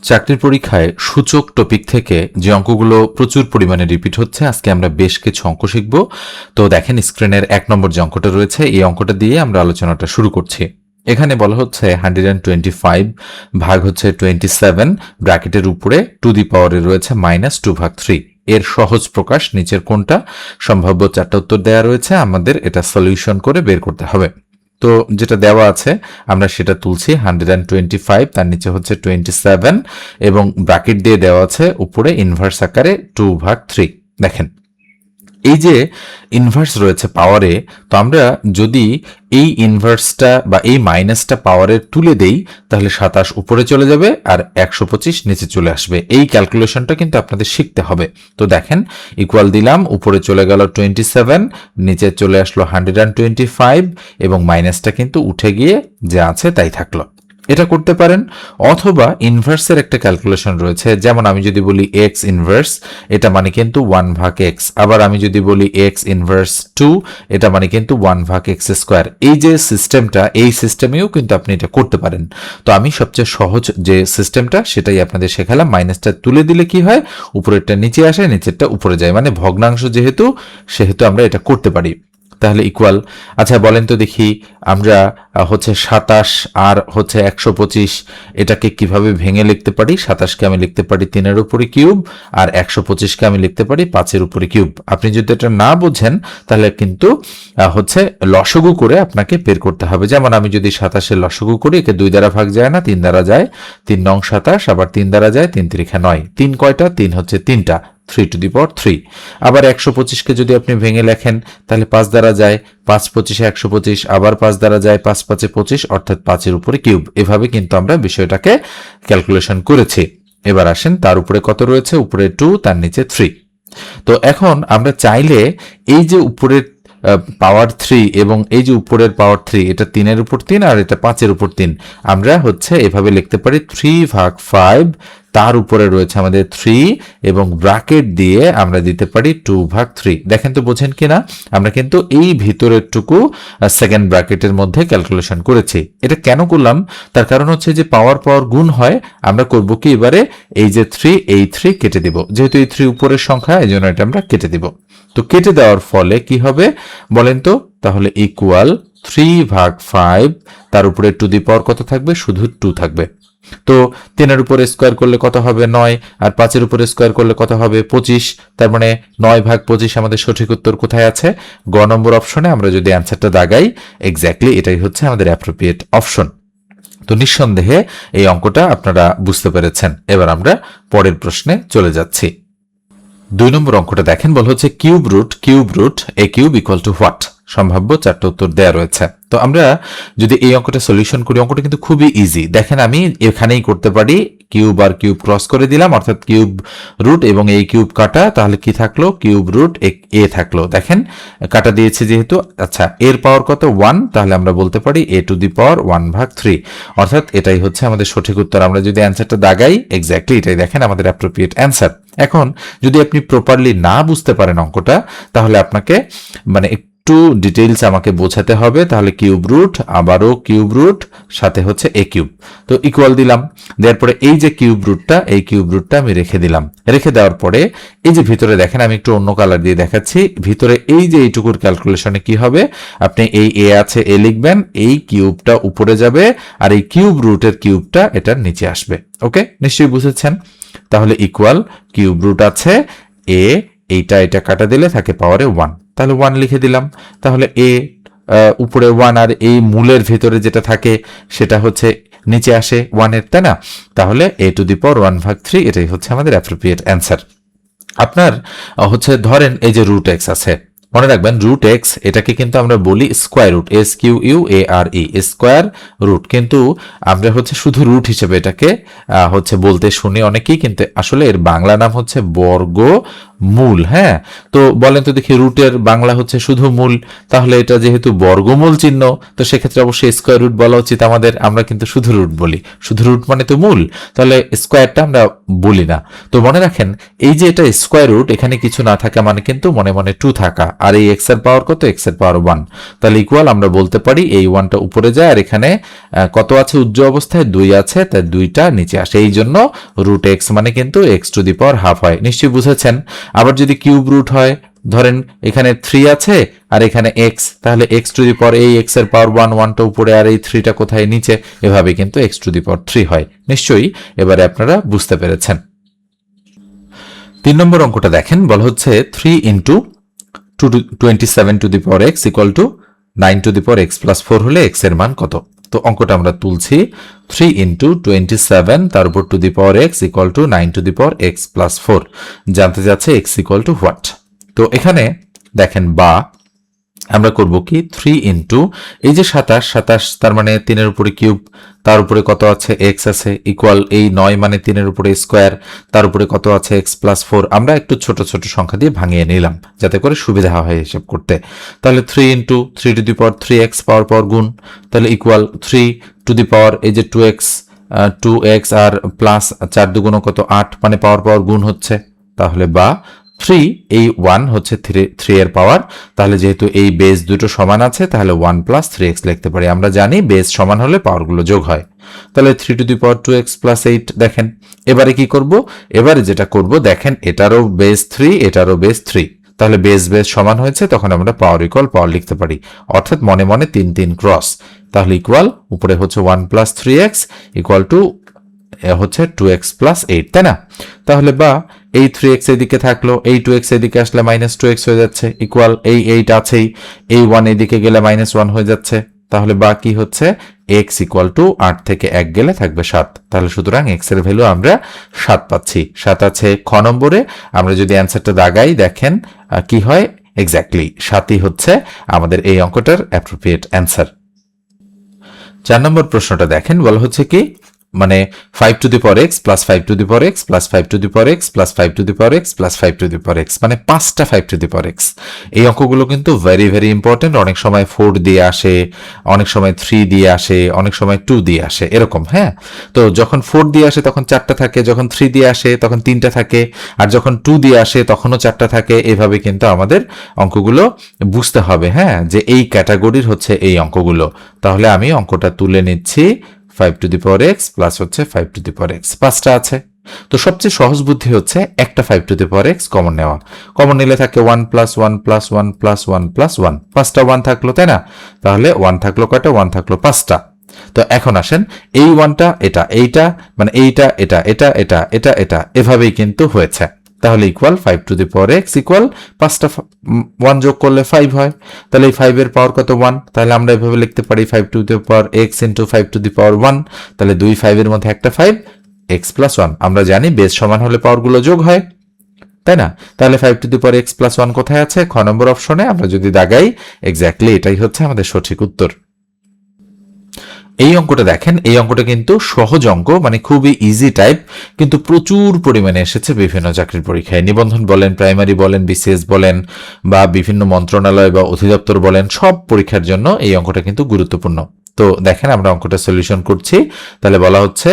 চাকরির পরীক্ষায় সূচক টপিক থেকে যে অঙ্কগুলো প্রচুর পরিমাণে রিপিট হচ্ছে, আজকে আমরা বেশ কিছু অঙ্ক শিখব। তো দেখেন স্ক্রিনের 1 নম্বর যে অঙ্কটা রয়েছে, এই অঙ্কটা দিয়ে আমরা আলোচনাটা শুরু করছি। এখানে বলা হচ্ছে 125 ভাগ হচ্ছে 27, ব্র্যাকেটের উপরে টু দি পাওয়ারে রয়েছে -2/3। এর সহজ প্রকাশ নিচের কোনটা? সম্ভাব্য 4টা উত্তর দেওয়া রয়েছে, আমাদের এটা সলিউশন করে বের করতে হবে। তো যেটা দেওয়া আছে আমরা সেটা তুলছি। 125, তার নিচে হচ্ছে 27 এবং ব্র্যাকেট দিয়ে দেওয়া আছে উপরে ইনভার্স আকারে 2/3। দেখেন এই যে ইনভার্স রয়েছে পাওয়ারে, তো আমরা যদি এই ইনভার্সটা বা এই মাইনাসটা পাওয়ারে তুলে দেই তাহলে 27 উপরে চলে যাবে আর 125 নিচে চলে আসবে। এই ক্যালকুলেশনটা কিন্তু আপনাদের শিখতে হবে। তো দেখেন ইকুয়াল দিলাম, উপরে চলে গেল 27, নিচে চলে আসলো 125 এবং মাইনাসটা কিন্তু উঠে গিয়ে যা আছে তাই থাকলো। এটা করতে পারেন, অথবা ইনভার্সের একটা ক্যালকুলেশন রয়েছে। যেমন আমি যদি বলি এক্স ইনভার্স, এটা মানে কিন্তু 1/x। আবার আমি যদি বলি এক্স ইনভার্স 2, এটা মানে কিন্তু 1/x স্কোয়ার। এই যে সিস্টেমটা, এই সিস্টেমেও কিন্তু আপনি এটা করতে পারেন। তো আমি সবচেয়ে সহজ যে সিস্টেমটা সেটাই আপনাদের শেখালাম। মাইনাসটা তুলে দিলে কি হয়, উপরেরটা নিচে আসে, নিচেরটা উপরে যায়, মানে ভগ্নাংশ যেহেতু সেহেতু আমরা এটা করতে পারি। তাহলে ইকুয়াল, আচ্ছা বলেন তো দেখি আমরা হচ্ছে 27 আর হচ্ছে 125 এটাকে কিভাবে ভেঙে লিখতে পারি? 27কে আমি লিখতে পারি 3-এর উপরে কিউব, আর 125কে আমি লিখতে পারি 5-এর উপরে কিউব। আপনি যদি এটা না বোঝেন তাহলে কিন্তু হচ্ছে লসগু করে আপনাকে বের করতে হবে। যেমন আমি যদি 27-এর লসগু করি, একে 2 দ্বারা ভাগ যায় না, 3 দ্বারা যায়। 3 নং 27, আবার 3 দ্বারা যায়, 3 3 9। 3 কয়টা? 3 হচ্ছে 3টা, 3^3। আবার 125কে যদি আপনি ভেঙে লেখেন তাহলে 5 দ্বারা যায়, 5 25 125, আবার 5 দ্বারা যায়, 5 5 25, অর্থাৎ 5-এর উপরে কিউব। এভাবে কিন্তু আমরা বিষয়টাকে ক্যালকুলেশন করেছি। এবার আসেন তার উপরে কত রয়েছে, উপরে 2, তার নিচে 3। তো এখন আমরা চাইলে এই যে উপরের পাওয়ার 3 এবং এই যে উপরের পাওয়ার 3, এটা 3-এর উপর 3 আর এটা 5-এর উপর 3, আমরা হচ্ছে এভাবে লিখতে পারি 3/5, তার উপরে রয়েছে আমাদের 3 এবং ব্র্যাকেট দিয়ে আমরা দিতে পারি 2/3। দেখেন তো বোঝেন কিনা? আমরা কিন্তু এই ভিতরের টুকু সেকেন্ড ব্র্যাকেটের মধ্যে ক্যালকুলেশন করেছি। এটা কেন করলাম? তার কারণ হচ্ছে যে পাওয়ার গুণ হয়, আমরা করব কি এবারে এই যে 3, এই 3 কেটে দিব। যেহেতু এই 3 উপরের সংখ্যা, এই জন্য এটা আমরা কেটে দিব। তো কেটে দেওয়ার ফলে কি হবে বলেন তো? তাহলে ইকুয়াল 3/5, তার উপরে টু দি পাওয়ার কত থাকবে? শুধু 2 থাকবে। তো 3-এর উপরে স্কোয়ার করলে কত হবে? 9, আর 5-এর উপরে স্কোয়ার করলে কত হবে? 25। তার মানে 9/25 আমাদের সঠিক উত্তর কোথায় আছে? গ নম্বর অপশনে। আমরা যদি অ্যান্সারটা দাগাই, এক্স্যাক্টলি এটাই হচ্ছে আমাদের অ্যাপ্রোপ্রিয়েট অপশন। তো নিঃসন্দেহে এই অঙ্কটা আপনারা বুঝতে পেরেছেন। এবার আমরা পরের প্রশ্নে চলে যাচ্ছি। 2 নম্বর অঙ্কটা দেখেন, বলা হচ্ছে cube root a cube equal to what? সম্ভাব্য 4টা উত্তর দেয়া রয়েছে। তো আমরা যদি এই অঙ্কটা সলিউশন করি, অঙ্কটা কিন্তু খুবই ইজি। দেখেন আমি এখানেই করতে পারি, কিউব আর কিউব ক্রস করে দিলাম, অর্থাৎ কিউব রুট এবং এই কিউব কাটা, তাহলে কি থাকলো? কিউব রুট এ থাকলো। দেখেন কাটা দিয়েছে যেহেতু। আচ্ছা, এর পাওয়ার কত? 1, তাহলে আমরা বলতে পারি a টু দি পাওয়ার 1/3, অর্থাৎ এটাই হচ্ছে আমাদের সঠিক উত্তর। আমরা যদি অ্যান্সারটা দাগাই, এক্স্যাক্টলি এটাই দেখেন আমাদের অ্যাপ্রোপ্রিয়েট অ্যান্সার। এখন যদি আপনি প্রপারলি না বুঝতে পারেন অঙ্কটা, তাহলে আপনাকে মানে একটু ডিটেইলস আমাকে বোঝাতে হবে। তাহলে কিউব রুট, আবারও কিউব রুট, সাথে হচ্ছে এ কিউব। তো ইকুয়াল দিলাম, দেওয়ার পরে এই যে কিউব রুটটা, এই কিউব রুটটা আমি রেখে দিলাম। রেখে দেওয়ার পরে এই যে ভিতরে দেখেন, আমি একটু অন্য কালার দিয়ে দেখাচ্ছি। ভিতরে এই যে এইটুকুর ক্যালকুলেশনে কি হবে, আপনি এই এ আছে এ লিখবেন, এই কিউবটা উপরে যাবে আর এই কিউব রুটের কিউবটা এটার নিচে আসবে। ওকে, নিশ্চয়ই বুঝেছেন। তাহলে ইকুয়াল কিউব রুট আছে এ, এটা কাটা দিলে থাকে পাওয়ারে 1, তাহলে 1 লিখে দিলাম। তাহলে এ উপরে 1 আর এই মূলের ভেতরে যেটা থাকে সেটা হচ্ছে নিচে আসে 1-এর, তাই না? তাহলে a টু দি পাওয়ার 1/3, এটাই হচ্ছে আমাদের অ্যাপ্রোপ্রিয়েট অ্যান্সার। আপনার হচ্ছে ধরেন এই যে রুট এক্স আছে, মনে রাখবেন রুট এক্স এটাকে কিন্তু আমরা বলি square root, SQUARE, square root. কিন্তু আমরা হচ্ছে শুধু রুট হিসেবে এটাকে হচ্ছে বলতে শুনি অনেকেই, কিন্তু আসলে এর বাংলা নাম হচ্ছে বর্গ মূল। হ্যাঁ, তো বলেন তো দেখি, রুটের বাংলা হচ্ছে শুধু মূল, তাহলে এটা যেহেতু বর্গমূল চিহ্ন, তো সেক্ষেত্রে অবশ্যই স্কোয়ার রুট বলা উচিত আমাদের। আমরা কিন্তু শুধু রুট বলি, শুধু রুট মানে তো মূল, তাহলে স্কোয়ারটা আমরা বলি না। তো মনে রাখেন, এই যে এটা স্কোয়ার রুট, এখানে কিছু না থাকা মানে কিন্তু মনে মনে 2 থাকা, আর এই এক্স এর পাওয়ার কত, এক্স এর পাওয়ার 1, তাহলে ইকুয়াল আমরা বলতে পারি এই 1টা উপরে যায়, আর এখানে কত আছে উজ্জ্ব অবস্থায়, 2 আছে, তাই 2টা নিচে আসে, এই জন্য রুট এক্স মানে কিন্তু x two the power half হয়। নিশ্চয়ই বুঝেছেন। আবার যদি কিউব রুট হয়, ধরেন এখানে 3 আছে আর এখানে এক্স, তাহলে এক্স টু দি পাওয়ার এই এক্স এর পাওয়ার 1টা উপরে আর এই 3টা কোথায়, নিচে, এভাবে কিন্তু এক্স টু দি পাওয়ার 3 হয়। নিশ্চয়ই এবারে আপনারা বুঝতে পেরেছেন। 3 নম্বর অঙ্কটা দেখেন, বলা হচ্ছে 3 into 27 two the power x equal to 9 two the power x plus 4 হলে এক্স এর মান কত। তো অঙ্কটা আমরা তুলছি, 3 ইন্টু 27 তার উপর two the power x equal to 9 two the power x plus 4, জানতে যাচ্ছে এক্স ইকুয়াল টু হোয়াট। তো এখানে দেখেন, বা আমরা করব কি, 3 ইন্টু এই যে 27 তার মানে 3-এর উপরে কিউব, তার উপরে কত আছে, এক্স আছে, ইকুয়াল এই 9 মানে 3-এর উপরে স্কোয়ার, তার উপরে কত আছে, এক্স প্লাস 4। আমরা একটু ছোট ছোট সংখ্যা দিয়ে ভাঙিয়ে নিলাম যাতে করে সুবিধা হয় হিসাব করতে। তাহলে 3 into 3 two the power 3x পাওয়ার পাওয়ার গুণ, তাহলে ইকুয়াল 3 টু দি পাওয়ার এই যে 2x আর প্লাস 4 দুগুণ কত 8, মানে পাওয়ার পাওয়ার গুণ হচ্ছে। তাহলে বা 3 এই 1 হচ্ছে 3 এর পাওয়ার, তাহলে যেহেতু এই বেস দুটো সমান আছে, তাহলে 1 প্লাস 3x লিখতে পারি। আমরা জানি বেস সমান হলে পাওয়ারগুলো যোগ হয়। তাহলে 3 two the power 2x plus 8। দেখেন এবারে কি করব, এবারে যেটা করব দেখেন, এটারও বেস 3, এটারও বেস 3, তাহলে বেস বেস সমান হয়েছে, তখন আমরা পাওয়ার ইকুয়াল পাওয়ার লিখতে পারি, অর্থাৎ মনে মনে 3 3 ক্রস, তাহলে ইকুয়াল উপরে হচ্ছে 1 প্লাস 3x ইকুয়াল টু হচ্ছে 2x প্লাস 8, তাই না? তাহলে বা এই 3x এদিকে থাকলো, এই 2x এদিকে আসলে মাইনাস 2x হয়ে যাচ্ছে, ইকুয়াল এই 8 আছেই, এই 1 এদিকে গেলে মাইনাস 1 হয়ে যাচ্ছে, তাহলে বা কি হচ্ছে, x ইকুয়াল টু 8 থেকে 1 গেলে থাকবে 7। তাহলে সুতরাং x এর ভ্যালু আমরা 7 পাচ্ছি। 7 আছে খ নম্বরে। আমরা যদি অ্যান্সারটা দাগাই, দেখেন কি হয়, এক্স্যাক্টলি 7ই হচ্ছে আমাদের এই অঙ্কটার অ্যাপ্রোপ্রিয়েট অ্যান্সার। 4 নম্বর প্রশ্নটা দেখেন, বলা হচ্ছে কি, মানে 5 to the power x plus 5 to the power x plus 5 to the power x plus 5 to the power x plus 5 to the power x, মানে 5টা 5 টু দি পাওয়ার এক্স। এই অঙ্কগুলো কিন্তু ভেরি ভেরি ইম্পর্টেন্ট। অনেক সময় 4 দিয়ে আসে, অনেক সময় 3 দিয়ে আসে, অনেক সময় 2 দিয়ে আসে, এরকম। হ্যাঁ, তো যখন 4 দিয়ে আসে তখন 4টা থাকে, যখন 3 দিয়ে আসে তখন 3টা থাকে, আর যখন 2 দিয়ে আসে তখনও 4টা থাকে। এভাবে কিন্তু আমাদের অঙ্কগুলো বুঝতে হবে, হ্যাঁ, যে এই ক্যাটাগরির হচ্ছে এই অঙ্কগুলো। তাহলে আমি অঙ্কটা তুলে নিচ্ছি, 5 to the power x plus হচ্ছে 5 টু দি পাওয়ার এক্স, 5টা আছে। তো সবচেয়ে সহজ বুদ্ধি হচ্ছে একটা 5 to the power x common নেওয়া। কমন নিলে থাকে 1 প্লাস 1 প্লাস 1 প্লাস 1 প্লাস 1, 5টা 1 থাকলো, তাই না? তাহলে 1 থাকলো কয়টা, 1 থাকলো 5টা। তো এখন আসেন, এই 1টা এটা, এইটা মানে এইটা এটা এটা এটা এটা এটা, এভাবেই কিন্তু হয়েছে। তাহলে equal 5 to the power x equal 5টা 1 যোগ করলে 5 হয়। তাহলে এই 5 এর পাওয়ার কত, 1। তাহলে আমরা এভাবে লিখতে পারি 5 to the power x into 5 to the power 1। তাহলে 2 5 এর মধ্যে একটা 5, এক্স প্লাস 1। আমরা জানি বেস সমান হলে পাওয়ারগুলো যোগ হয়, তাই না? তাহলে 5 to the power x plus 1 কোথায় আছে, খ নম্বর অপশনে। আমরা যদি দাগাই, এক্স্যাক্টলি এটাই হচ্ছে আমাদের সঠিক উত্তর। এই অঙ্কটা দেখেন, এই অঙ্কটা কিন্তু সহজ অঙ্ক, মানে খুবই ইজি টাইপ, কিন্তু প্রচুর পরিমাণে এসেছে বিভিন্ন চাকরির পরীক্ষায়। নিবন্ধন বলেন, প্রাইমারি বলেন, বিসিএস বলেন, বা বিভিন্ন মন্ত্রণালয় বা অধিদপ্তর বলেন, সব পরীক্ষার জন্য এই অঙ্কটা কিন্তু গুরুত্বপূর্ণ। তো দেখেন আমরা অঙ্কটা সলিউশন করছি। তাহলে বলা হচ্ছে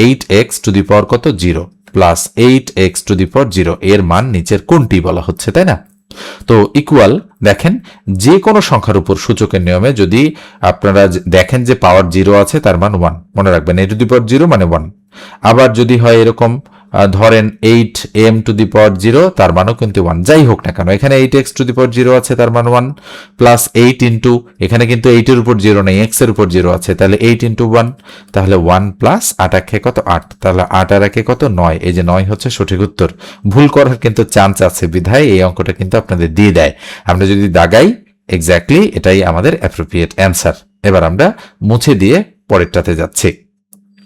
8x টু দি পাওয়ার কত, 0 প্লাস 8x টু দি পাওয়ার 0 এর মান নিচের কোনটি বলা হচ্ছে, তাই না? তো ইকুয়াল, দেখেন যে কোনো সংখ্যার উপর সূচকের নিয়মে যদি আপনারা দেখেন যে পাওয়ার 0 আছে, তার মান 1, মনে রাখবেন a টু দি পাওয়ার 0 মানে 1। আবার যদি হয় এরকম, ধরেন 8m টু দি পাওয়ার 0, তার মানও কিন্তু 1। যাই হোক না কেন, এখানে 8x টু দি পাওয়ার 0 আছে, তার মান 1 প্লাস 8 ইন্টু, এখানে কিন্তু 8 এর উপর 0 নেই, x এর উপর 0 আছে, তাহলে 8 ইন্টু 1, তাহলে 1 প্লাস 8 একে কত, 8, তাহলে 8 আর একে কত, 9। এই যে 9 হচ্ছে সঠিক উত্তর। ভুল করার কিন্তু চান্স আছে, বিধায় এই অঙ্কটা কিন্তু আপনাদের দিয়ে দেয়। আমরা যদি দাগাই, এক্স্যাক্টলি এটাই আমাদের অ্যাপ্রোপ্রিয়েট অ্যান্সার। এবার আমরা মুছে দিয়ে পরেরটাতে যাচ্ছি।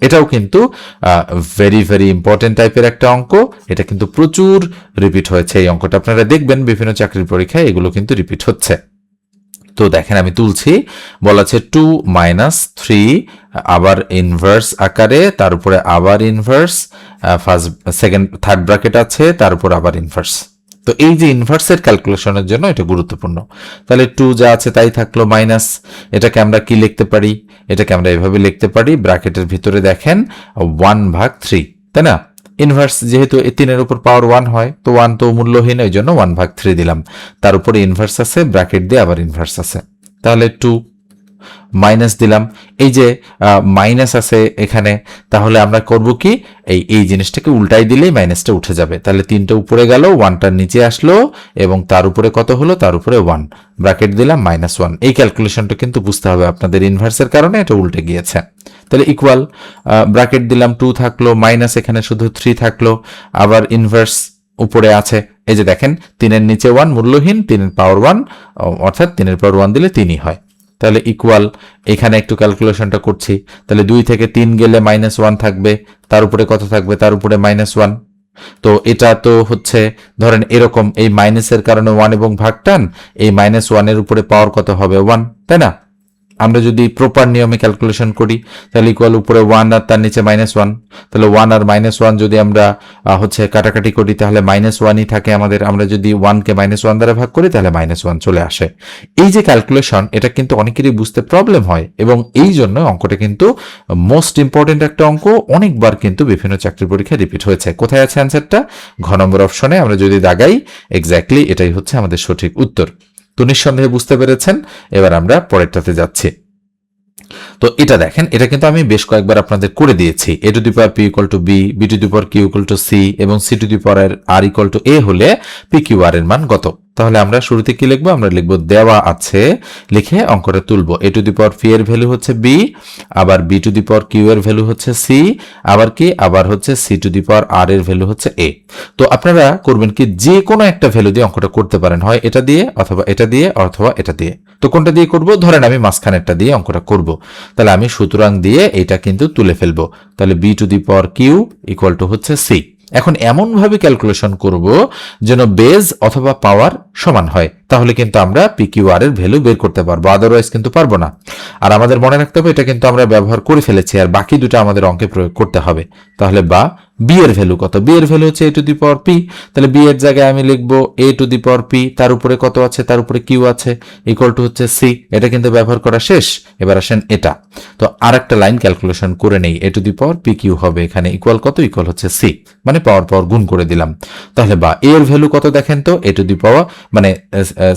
এটাও কিন্তু ভেরি ভেরি ইম্পর্টেন্ট টাইপের একটা অঙ্ক। এটা কিন্তু প্রচুর রিপিট হয়েছে এই অঙ্কটা, আপনারা দেখবেন বিভিন্ন চাকরির পরীক্ষায় এগুলো কিন্তু রিপিট হচ্ছে। তো দেখেন আমি তুলছি, বলা আছে 2 মাইনাস 3, আবার ইনভার্স আকারে, তার উপরে আবার inverse, first second third bracket আছে, তার উপর আবার ইনভার্স। তো এই যে ইনভার্সের ক্যালকুলেশনের জন্য এটা গুরুত্বপূর্ণ। তাহলে 2 যা আছে তাই থাকলো মাইনাস, এটাকে আমরা কি লিখতে পারি, এটাকে আমরা এভাবে লিখতে পারি, ব্র্যাকেটের ভিতরে দেখেন 1/3, তাই না? ইনভার্স যেহেতু 3 উপর পাওয়ার 1 হয়, তো 1 তো মূল্যহীন, ওই জন্য 1/3 দিলাম। তার উপরে ইনভার্স আছে, ব্র্যাকেট দিয়ে আবার ইনভার্স আছে, তাহলে 2 মাইনাস দিলাম। এই যে মাইনাস আছে এখানে, তাহলে আমরা করব কি, এই জিনিসটাকে উল্টাই দিলেই মাইনাসটা উঠে যাবে। তাহলে 3টা উপরে গেল, 1টার নিচে আসলো, এবং তার উপরে কত হলো, তার উপরে 1, ব্র্যাকেট দিলাম -1। এই ক্যালকুলেশনটা কিন্তু বুঝতে হবে আপনাদের, ইনভার্সের কারণে এটা উল্টে গিয়েছে। তাহলে ইকুয়াল, ব্র্যাকেট দিলাম, 2 থাকলো, মাইনাস এখানে শুধু 3 থাকলো, আবার ইনভার্স উপরে আছে। এই যে দেখেন 3-এর নিচে 1 মূল্যহীন, 3-এর পাওয়ার 1, অর্থাৎ 3-এর পাওয়ার 1 দিলে 3ই হয়। তাহলে ইকুয়াল, এখানে একটু ক্যালকুলেশনটা করছি। তাহলে 2 থেকে 3 গেলে -1 থাকবে, তার উপরে কত থাকবে, তার উপরে -1। তো এটা তো হচ্ছে ধরেন এরকম, এই মাইনাসের কারণে 1 এবং ভাগ টান, এই -1 এর উপরে পাওয়ার কত হবে, 1, তাই না? আমরা যদি প্রপার নিয়মে ক্যালকুলেশন করি, তাহলে ইকুয়াল উপরে 1 আর তার নিচে -1, তাহলে 1 আর -1 যদি আমরা হচ্ছে কাটাকাটি করি, তাহলে -1ই থাকে আমাদের। আমরা যদি 1কে -1 দ্বারা ভাগ করি, তাহলে -1 চলে আসে। এই যে ক্যালকুলেশন, এটা কিন্তু অনেকেরই বুঝতে প্রবলেম হয়, এবং এই জন্য অঙ্কটা কিন্তু মোস্ট ইম্পর্টেন্ট একটা অঙ্ক, অনেকবার কিন্তু বিভিন্ন চাকরির পরীক্ষায় রিপিট হয়েছে। কোথায় আছে অ্যান্সারটা? ঘ নম্বর অপশনে আমরা যদি দাগাই, এক্স্যাক্টলি এটাই হচ্ছে আমাদের সঠিক উত্তর। তো নিঃসন্দেহে বুঝতে পেরেছেন। এবার আমরা পরেরটাতে যাচ্ছি। তো এটা দেখেন, এটা কিন্তু আমি বেশ কয়েকবার আপনাদের করে দিয়েছি। a two the power p equal to b, b two the power q equal to c, এবং c two the power r equal to a হলে p q r এর মান কত? তাহলে আমরা শুরুতে কি লিখবো? আমরা লিখবো দেওয়া আছে, লিখে অঙ্কটা তুলবো। a two the power p এর ভ্যালু হচ্ছে b, আবার b two the power q এর ভ্যালু হচ্ছে c, আবার কি, আবার হচ্ছে c two the power r এর ভ্যালু হচ্ছে a। তো আপনারা করবেন কি, যে কোনো একটা ভ্যালু দিয়ে অঙ্কটা করতে পারেন, হয় এটা দিয়ে, অথবা এটা দিয়ে, অথবা এটা দিয়ে। তো কোনটা দিয়ে করব? ধরেন আমি মাঝখানেরটা দিয়ে অঙ্কটা করব। তাহলে আমি সুতরাং দিয়ে এটা কিন্তু তুলে ফেলবো। তাহলে b two the power q equal to হচ্ছে c। এখন এমন ভাবে ক্যালকুলেশন করব যেন বেজ অথবা পাওয়ার সমান হয়, তাহলে কিন্তু আমরা PQR এর ভ্যালু বের করতে পারবো, আদারওয়াইজ কিন্তু পারবো না। আর আমাদের মনে রাখতে হবে, এটা কিন্তু আমরা ব্যবহার করে ফেলেছি, আর বাকি দুটো আমাদের অঙ্কে প্রয়োগ করতে হবে। তাহলে বা b এর ভ্যালু কত? b এর ভ্যালু হচ্ছে a two the power p, তাহলে b এর জায়গায় আমি লিখবো a two the power p, তার উপরে কত আছে, তার উপরে q আছে, ইকুয়াল টু হচ্ছে c। এটা কিন্তু ব্যবহার করা শেষ। এবার আসেন এটা। তো আরেকটা লাইন ক্যালকুলেশন করে নেই, a two the power pq হবে এখানে ইকুয়াল কত, ইকুয়াল হচ্ছে c, মানে পাওয়ার গুণ করে দিলাম। তাহলে বা a এর ভ্যালু কত দেখেন তো, a টু দি পাওয়ার মানে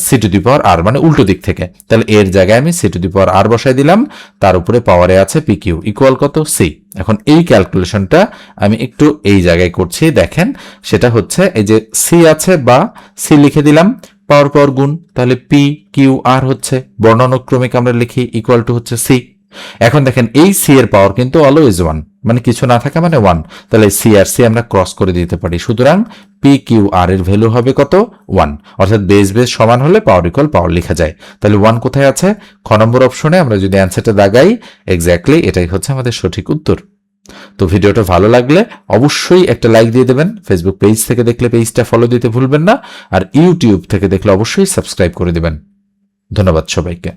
c two the power r, মানে উল্টো দিক থেকে। তাহলে এর জায়গায় আমি c two the power r বসাই দিলাম, তার উপরে পাওয়ারে আছে pq ইকুয়াল কত, c। এখন এই ক্যালকুলেশনটা আমি একটু এই জায়গায় করছি, দেখেন সেটা হচ্ছে এই যে c আছে, বা c লিখে দিলাম, পাওয়ার গুণ, তাহলে p q r হচ্ছে বর্ণানুক্রমিক আমরা লিখি, ইকুয়াল টু হচ্ছে c। এখন দেখেন এই c এর পাওয়ার কিন্তু অলওয়েজ 1, মানে কিছু না থাকা মানে 1, তাহলে c আর c আমরা ক্রস করে দিতে পারি। সুতরাং p q r এর ভ্যালু হবে কত, 1, অর্থাৎ বেস সমান হলে পাওয়ার ইকুয়াল পাওয়ার লেখা যায়। তাহলে 1 কোথায় আছে? খ নম্বর অপশনে। আমরা যদি অ্যান্সারটা দাগাই, এক্স্যাক্টলি এটাই হচ্ছে আমাদের সঠিক উত্তর। তো ভিডিওটা ভালো লাগলে অবশ্যই একটা লাইক দিয়ে দেবেন। ফেসবুক পেজ থেকে দেখলে পেজটা ফলো দিতে ভুলবেন না, আর ইউটিউব থেকে দেখলে অবশ্যই সাবস্ক্রাইব করে দেবেন। ধন্যবাদ সবাইকে।